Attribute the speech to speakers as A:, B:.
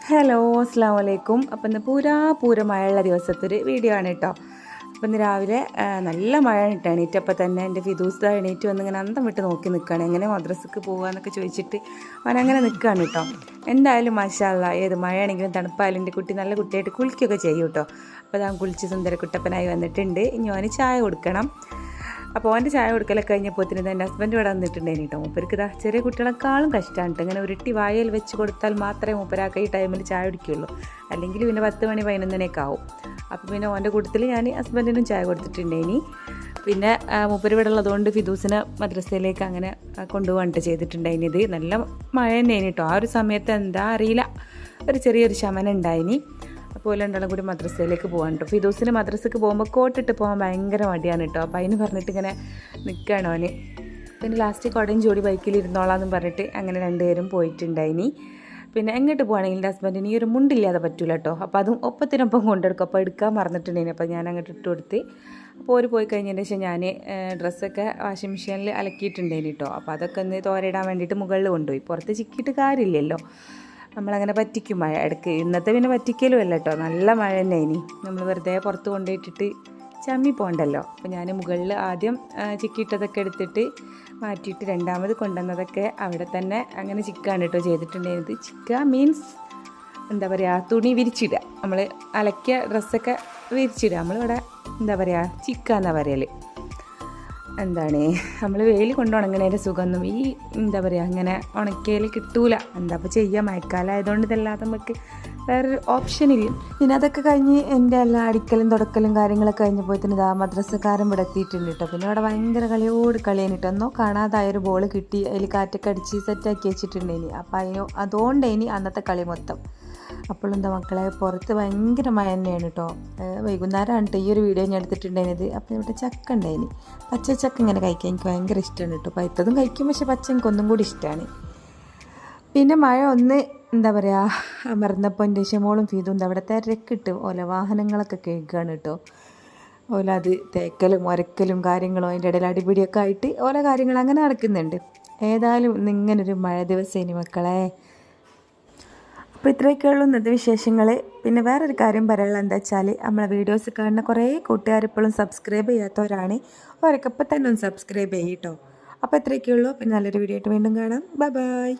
A: Hello അസ്സാം വലൈക്കും. അപ്പം ഇന്ന് പൂരമായുള്ള ദിവസത്തൊരു വീഡിയോ ആണ് കേട്ടോ. അപ്പം ഇന്ന് രാവിലെ നല്ല മഴ ഇട്ട് എണീറ്റപ്പോൾ തന്നെ എൻ്റെ ഫിദൂസ് എണീറ്റ് വന്ന് ഇങ്ങനെ അന്തം വിട്ട് നോക്കി നിൽക്കുകയാണ്. എങ്ങനെ മദ്രസക്ക് പോകുകയെന്നൊക്കെ ചോദിച്ചിട്ട് അവനങ്ങനെ നിൽക്കുകയാണ് കേട്ടോ. എന്തായാലും മാഷാ അല്ലാ, ഏത് മഴയാണെങ്കിലും തണുപ്പായാലും എൻ്റെ കുട്ടി നല്ല കുട്ടിയായിട്ട് കുളിക്കുകയൊക്കെ ചെയ്യും കേട്ടോ. അപ്പോൾ ഞാൻ കുളിച്ച് സുന്ദരക്കുട്ടപ്പനായി വന്നിട്ടുണ്ട്. ഇനി അവന് ചായ കൊടുക്കണം. അപ്പോൾ അവൻ്റെ ചായ കൊടുക്കലൊക്കെ കഴിഞ്ഞപ്പോൾ തന്നെ എൻ്റെ ഹസ്ബൻഡ് ഇവിടെ വന്നിട്ടുണ്ടായിരുന്നു കേട്ടോ. മൂപ്പർക്ക് ഇതാ ചെറിയ കുട്ടികളെക്കാളും കഷ്ടമാണ് കേട്ടോ. ഇങ്ങനെ ഉരുട്ടി വായയിൽ വെച്ച് കൊടുത്താൽ മാത്രമേ മൂപ്പരാക്ക ഈ ടൈമിൽ ചായ കുടിക്കുകയുള്ളൂ. അല്ലെങ്കിൽ പിന്നെ 10 മണി 11 മണിയൊക്കെ ആവും. അപ്പോൾ പിന്നെ അവൻ്റെ കൂട്ടത്തിൽ ഞാൻ ഹസ്ബൻഡിനും ചായ കൊടുത്തിട്ടുണ്ടായിനി. പിന്നെ മൂപ്പര് ഇവിടെ ഉള്ളതുകൊണ്ട് ഫിദൂസിനെ മദ്രസയിലേക്ക് അങ്ങനെ കൊണ്ടുപോകാനിട്ട് ചെയ്തിട്ടുണ്ടായിനി. നല്ല മഴ തന്നെയാണ് കേട്ടോ. ആ ഒരു സമയത്ത് എന്താ അറിയില്ല, ഒരു ചെറിയൊരു ശമനം ഉണ്ടായിനി. അപ്പോൾ രണ്ടാളും കൂടി മദ്രസയിലേക്ക് പോകാൻ കേട്ടോ. ഫിദൂസിന് മദ്രസയ്ക്ക് പോകുമ്പോൾ കോട്ടിട്ട് പോകാൻ ഭയങ്കര മടിയാണ് കേട്ടോ. അപ്പോൾ അതിന് പറഞ്ഞിട്ട് ഇങ്ങനെ നിൽക്കുകയാണ് അവന്. പിന്നെ ലാസ്റ്റ് കുടയും ചൂടി ബൈക്കിൽ ഇരുന്നോളാമെന്ന് പറഞ്ഞിട്ട് അങ്ങനെ രണ്ടുപേരും പോയിട്ടുണ്ടായിനി. പിന്നെ എങ്ങോട്ട് പോകുകയാണെങ്കിൽ എൻ്റെ ഹസ്ബൻഡിന് ഈ ഒരു മുണ്ടില്ലാതെ പറ്റില്ല കേട്ടോ. അപ്പോൾ അതും ഒപ്പത്തിനൊപ്പം കൊണ്ടെടുക്കും. അപ്പോൾ എടുക്കാൻ മറന്നിട്ടുണ്ടായിനി. അപ്പോൾ ഞാൻ അങ്ങോട്ട് ഇട്ട് കൊടുത്ത്. അപ്പോൾ ഒരു പോയി കഴിഞ്ഞതിന് ശേഷം ഞാൻ ഡ്രസ്സൊക്കെ വാഷിംഗ് മെഷീനിൽ അലക്കിയിട്ടുണ്ടായിനി കേട്ടോ. അപ്പോൾ അതൊക്കെ ഒന്ന് തോരയിടാൻ വേണ്ടിയിട്ട് മുകളിൽ കൊണ്ടുപോയി. പുറത്ത് ചിക്കിയിട്ട് കാര്യമില്ലല്ലോ, നമ്മളങ്ങനെ പറ്റിക്കും മഴ ഇടയ്ക്ക്. ഇന്നത്തെ പിന്നെ പറ്റിക്കലും അല്ല കേട്ടോ, നല്ല മഴ തന്നെ ഇനി. നമ്മൾ വെറുതെ പുറത്ത് കൊണ്ടുപോയിട്ടിട്ട് ചമ്മി പോകണ്ടല്ലോ. അപ്പോൾ ഞാൻ മുകളിൽ ആദ്യം ചിക്കിയിട്ടതൊക്കെ എടുത്തിട്ട് മാറ്റിയിട്ട് രണ്ടാമത് കൊണ്ടുവന്നതൊക്കെ അവിടെ തന്നെ അങ്ങനെ ചിക്കാണ് കേട്ടോ ചെയ്തിട്ടുണ്ടായിരുന്നത്. ചിക്ക മീൻസ് എന്താ പറയുക, തുണി വിരിച്ചിടുക. നമ്മൾ അലക്കിയ ഡ്രസ്സൊക്കെ വിരിച്ചിടുക. നമ്മളിവിടെ എന്താ പറയുക, ചിക്ക എന്നാ പറയൽ. എന്താണ്, നമ്മൾ വെയിൽ കൊണ്ട് ഉണങ്ങണേൻ്റെ സുഖമൊന്നും ഈ എന്താ പറയുക അങ്ങനെ ഉണക്കിയാൽ കിട്ടൂല. എന്താ അപ്പോൾ ചെയ്യുക, മഴക്കാലം ആയതുകൊണ്ട് ഇതല്ലാതെ നമുക്ക് വേറൊരു ഓപ്ഷനില്ല. പിന്നെ അതൊക്കെ കഴിഞ്ഞ് എൻ്റെ എല്ലാ അടിക്കലും തുടക്കലും കാര്യങ്ങളൊക്കെ കഴിഞ്ഞപ്പോൾ തന്നെ ഇതാ മദ്രസക്കാരൻ ഇവിടെ എത്തിയിട്ടുണ്ട് കേട്ടോ. പിന്നെ അവിടെ ഭയങ്കര കളിയോട് കളിയാനിട്ട് ഒന്നോ കാണാതായൊരു ബോൾ കിട്ടി, അതിൽ കാറ്റൊക്കെ അടിച്ച് സെറ്റാക്കി വെച്ചിട്ടുണ്ടേനി. അപ്പോൾ അതുകൊണ്ടേനി അന്നത്തെ കളി മൊത്തം. അപ്പോൾ എന്താ മക്കളെ, പുറത്ത് ഭയങ്കര മഴ തന്നെയാണ് കേട്ടോ. വൈകുന്നേരമാണ് കേട്ടോ ഈ ഒരു വീഡിയോ ഞാൻ എടുത്തിട്ടുണ്ടായിരുന്നത്. അപ്പോൾ ഇവിടെ ചക്ക ഉണ്ടായിനി. പച്ചച്ചക്ക ഇങ്ങനെ കഴിക്കാൻ എനിക്ക് ഭയങ്കര ഇഷ്ടമാണ് കേട്ടോ. പഴുത്തതും കഴിക്കും, പക്ഷെ പച്ച എനിക്ക് ഒന്നും കൂടി ഇഷ്ടമാണ്. പിന്നെ മഴ ഒന്ന് എന്താ പറയുക അമർന്നപ്പോൾ എൻ്റെ ശമോളും ഫീതും അവിടെ തിരക്കിട്ട് ഓല വാഹനങ്ങളൊക്കെ കേൾക്കുകയാണ് കേട്ടോ. ഓല അത് തേക്കലും ഒരക്കലും കാര്യങ്ങളും അതിൻ്റെ ഇടയിൽ അടിപിടിയൊക്കെ ആയിട്ട് ഓരോ കാര്യങ്ങൾ അങ്ങനെ നടക്കുന്നുണ്ട്. ഏതായാലും ഇന്നിങ്ങനൊരു മഴ ദിവസം ഇനി മക്കളെ. അപ്പോൾ ഇത്രയൊക്കെയുള്ളൂ ഇന്നത്തെ വിശേഷങ്ങൾ. പിന്നെ വേറൊരു കാര്യം പറയാനുള്ളത് എന്താ വെച്ചാൽ, നമ്മളെ വീഡിയോസ് കാണുന്ന കുറേ കൂട്ടുകാരിപ്പോഴും സബ്സ്ക്രൈബ് ചെയ്യാത്തവരാണ്. അവരൊക്കെ ഇപ്പം തന്നെ ഒന്ന് സബ്സ്ക്രൈബ് ചെയ്യും കേട്ടോ. അപ്പോൾ ഇത്രയൊക്കെയുള്ളൂ. പിന്നെ നല്ലൊരു വീഡിയോ ആയിട്ട് വീണ്ടും കാണാം. Bye bye.